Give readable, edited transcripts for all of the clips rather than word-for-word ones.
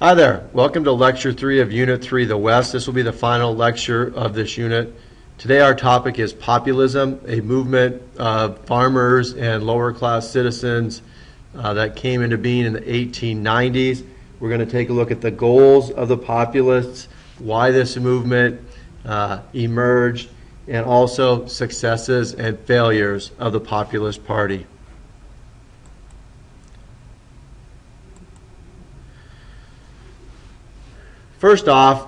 Hi there. Welcome to Lecture 3 of Unit 3, the West. This will be the final lecture of this unit. Today our topic is populism, a movement of farmers and lower class citizens that came into being in the 1890s. We're going to take a look at the goals of the populists, why this movement emerged, and also successes and failures of the Populist Party. First off,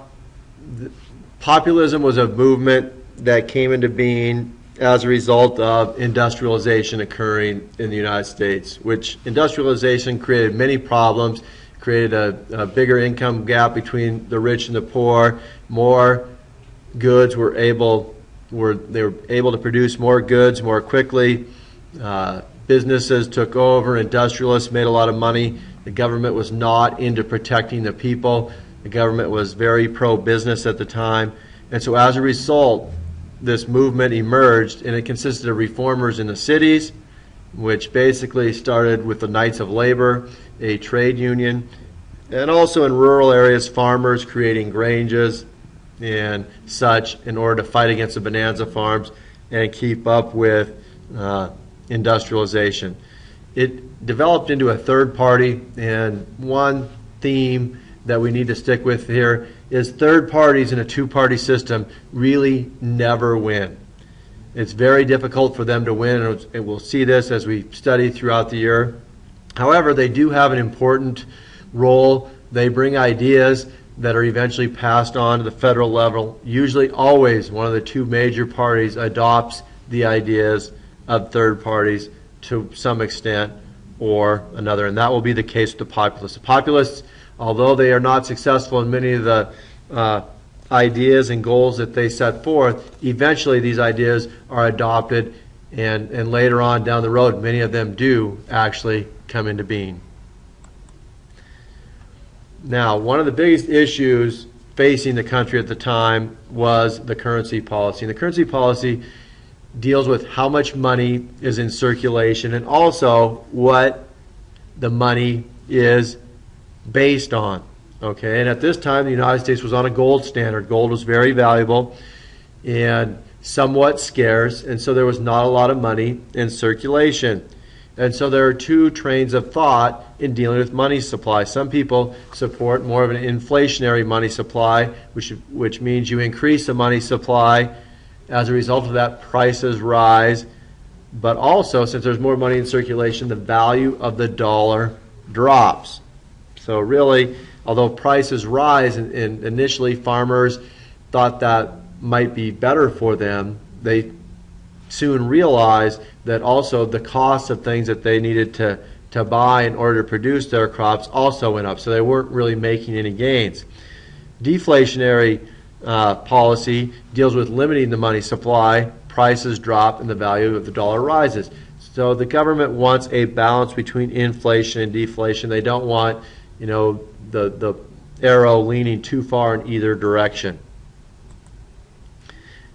populism was a movement that came into being as a result of industrialization occurring in the United States, which industrialization created many problems, created a bigger income gap between the rich and the poor. More goods they were able to produce more goods more quickly. Businesses took over, industrialists made a lot of money. The government was not into protecting the people. The government was very pro-business at the time. And so as a result, this movement emerged, and it consisted of reformers in the cities, which basically started with the Knights of Labor, a trade union, and also in rural areas, farmers creating granges and such in order to fight against the bonanza farms and keep up with industrialization. It developed into a third party, and one theme that we need to stick with here is third parties in a two-party system really never win. It's very difficult for them to win, and we'll see this as we study throughout the year. However, they do have an important role. They bring ideas that are eventually passed on to the federal level. Usually, always, one of the two major parties adopts the ideas of third parties to some extent or another, and that will be the case with the populists. The populists, although they are not successful in many of the ideas and goals that they set forth, eventually these ideas are adopted, and later on down the road, many of them do actually come into being. Now, one of the biggest issues facing the country at the time was the currency policy. And the currency policy deals with how much money is in circulation and also what the money is based on. Okay, and at this time the United States was on a gold standard. Gold was very valuable and somewhat scarce, and so there was not a lot of money in circulation. And so there are two trains of thought in dealing with money supply. Some people support more of an inflationary money supply, which means you increase the money supply. As a result of that, prices rise. But also, since there's more money in circulation, the value of the dollar drops. So really, although prices rise, and initially farmers thought that might be better for them, they soon realized that also the cost of things that they needed to buy in order to produce their crops also went up. So they weren't really making any gains. Deflationary policy deals with limiting the money supply. Prices drop and the value of the dollar rises. So the government wants a balance between inflation and deflation. They don't want the arrow leaning too far in either direction.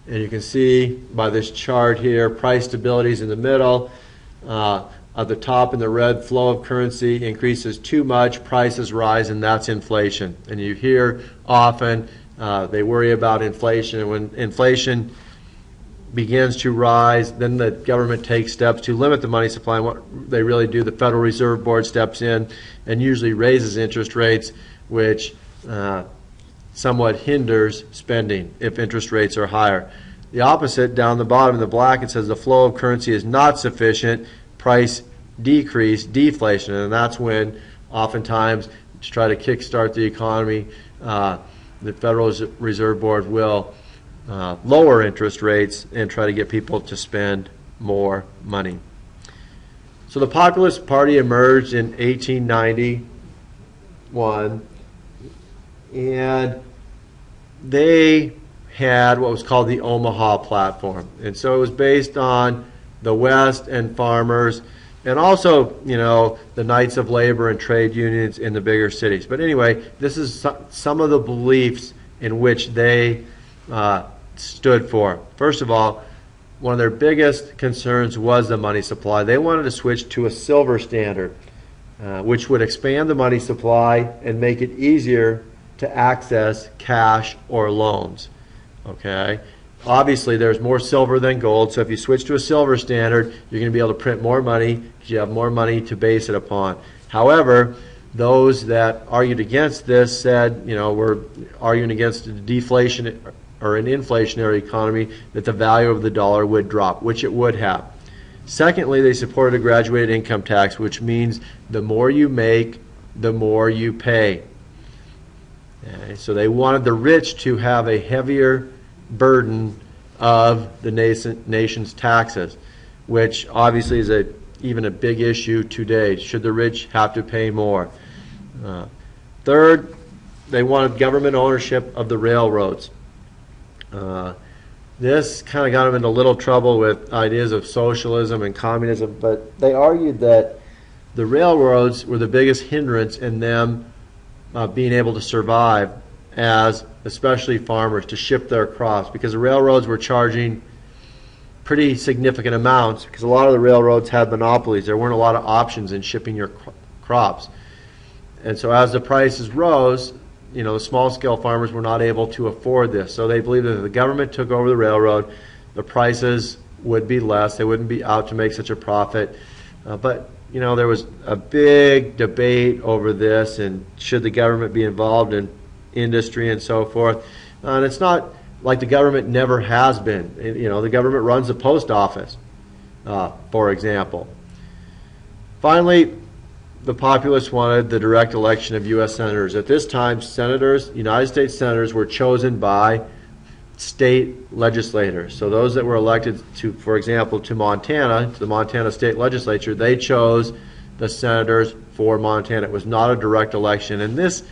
And you can see by this chart here, price stability is in the middle. At the top in the red, flow of currency increases too much, prices rise, and that's inflation. And you hear often they worry about inflation, and when inflation begins to rise, then the government takes steps to limit the money supply. And what they really do, the Federal Reserve Board steps in and usually raises interest rates, which somewhat hinders spending if interest rates are higher. The opposite, down the bottom in the black, it says the flow of currency is not sufficient, price decrease, deflation. And that's when oftentimes, to try to kickstart the economy, the Federal Reserve Board will lower interest rates and try to get people to spend more money. So the Populist Party emerged in 1891, and they had what was called the Omaha Platform. And so it was based on the West and farmers, and also, the Knights of Labor and trade unions in the bigger cities. But anyway, this is some of the beliefs in which they stood for. First of all, one of their biggest concerns was the money supply. They wanted to switch to a silver standard. which would expand the money supply and make it easier to access cash or loans. Okay? Obviously, there's more silver than gold, so if you switch to a silver standard, you're going to be able to print more money because you have more money to base it upon. However, those that argued against this said, we're arguing against a deflation or an inflationary economy, that the value of the dollar would drop, which it would have. Secondly, they supported a graduated income tax, which means the more you make, the more you pay. Okay, so they wanted the rich to have a heavier burden of the nation's taxes, which obviously is even a big issue today. Should the rich have to pay more? Third, they wanted government ownership of the railroads. This kind of got them into a little trouble with ideas of socialism and communism, but they argued that the railroads were the biggest hindrance in them being able to survive as especially farmers to ship their crops, because the railroads were charging pretty significant amounts because a lot of the railroads had monopolies. There weren't a lot of options in shipping your crops. And so as the prices rose, the small-scale farmers were not able to afford this. So they believed that if the government took over the railroad, the prices would be less. They wouldn't be out to make such a profit. But there was a big debate over this, and should the government be involved in industry and so forth. And it's not like the government never has been. The government runs the post office, for example. Finally, the populists wanted the direct election of U.S. senators. At this time, United States senators were chosen by state legislators. So those that were elected to, for example, to the Montana state legislature, they chose the senators for Montana. It was not a direct election. And this,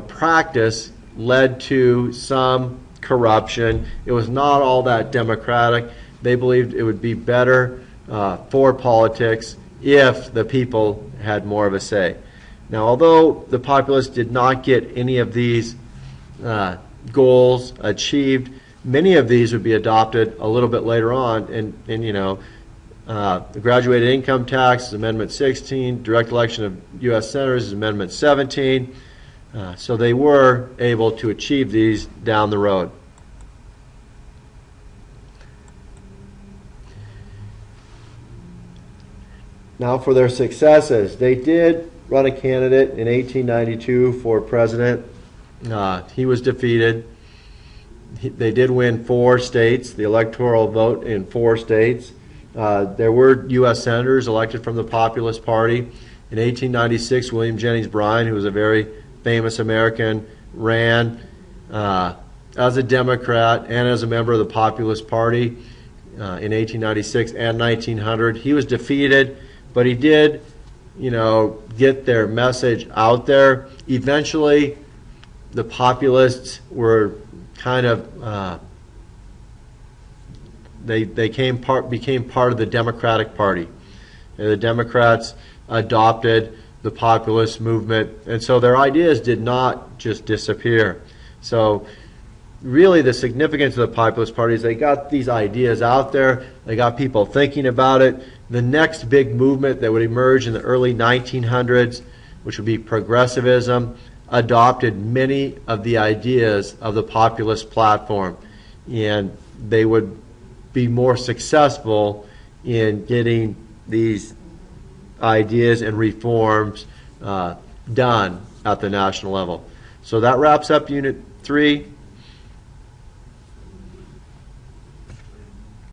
practice led to some corruption. It was not all that democratic. They believed it would be better for politics if the people had more of a say. Now, although the populists did not get any of these goals achieved, many of these would be adopted a little bit later on. The graduated income tax is Amendment 16, direct election of U.S. senators is Amendment 17. So they were able to achieve these down the road. Now for their successes. They did run a candidate in 1892 for president. He was defeated. They did win 4 states, the electoral vote in 4 states. There were U.S. senators elected from the Populist Party. In 1896, William Jennings Bryan, who was a very famous American, ran as a Democrat and as a member of the Populist Party in 1896 and 1900. He was defeated, but he did, get their message out there. Eventually, the populists were kind of they became part of the Democratic Party. And the Democrats adopted the populist movement, and so their ideas did not just disappear. So really the significance of the Populist Party is they got these ideas out there, they got people thinking about it. The next big movement that would emerge in the early 1900s, which would be progressivism, adopted many of the ideas of the populist platform, and they would be more successful in getting these ideas and reforms done at the national level. So that wraps up Unit 3.